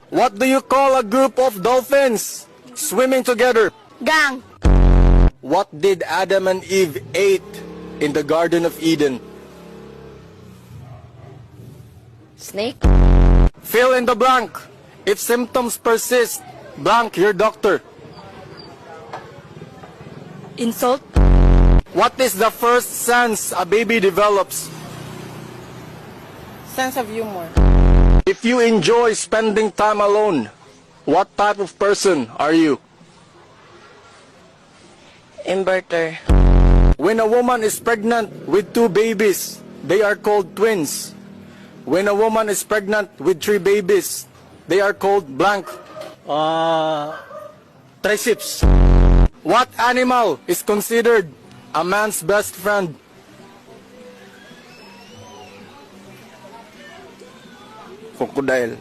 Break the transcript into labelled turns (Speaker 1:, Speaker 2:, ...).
Speaker 1: What do you call a group of dolphins swimming together?
Speaker 2: Gang.
Speaker 1: What did Adam and Eve ate in the Garden of Eden?
Speaker 2: Snake.
Speaker 1: Fill in the blank. If symptoms persist, blank your doctor.
Speaker 2: Insult.
Speaker 1: What is the first sense a baby develops?
Speaker 2: Sense of humor.
Speaker 1: If you enjoy spending time alone, what type of person are you?
Speaker 2: Inverter.
Speaker 1: When a woman is pregnant with 2 babies, they are called twins. When a woman is pregnant with 3 babies, they are called blank. Triceps. What animal is considered a man's best friend? Crocodile.